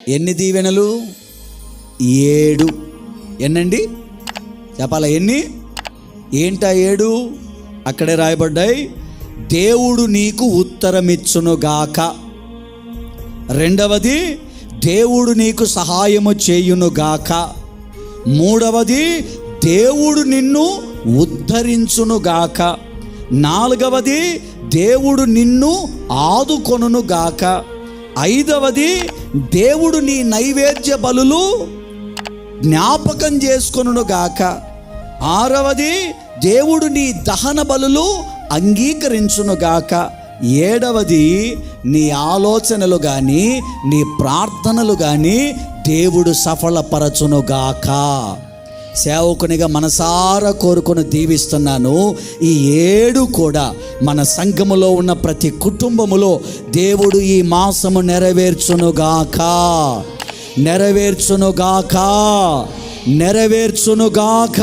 ఎన్ని దీవెనలు? 7. ఎన్నండి చెప్పాలా? ఎన్ని? ఏంటా 7? అక్కడే రాయబడ్డాయి. దేవుడు నీకు ఉత్తరమిచ్చునుగాక. రెండవది, దేవుడు నీకు సహాయము చేయునుగాక. మూడవది, దేవుడు నిన్ను ఉద్ధరించునుగాక. నాలుగవది, దేవుడు నిన్ను ఆదుకొనుగాక. ఐదవది, దేవుడు నీ నైవేద్య బలులు జ్ఞాపకం చేసుకొనుగాక. ఆరవది, దేవుడు నీ దహన బలులు అంగీకరించునుగాక. ఏడవది, నీ ఆలోచనలు కానీ నీ ప్రార్థనలు కానీ దేవుడు సఫలపరచునుగాక. సేవకునిగా మనసారా కోరుకొని దీవిస్తున్నాను. ఈ 7 కూడా మన సంఘములో ఉన్న ప్రతి కుటుంబములో దేవుడు ఈ మాసము నెరవేర్చునుగాక, నెరవేర్చునుగాక, నెరవేర్చునుగాక.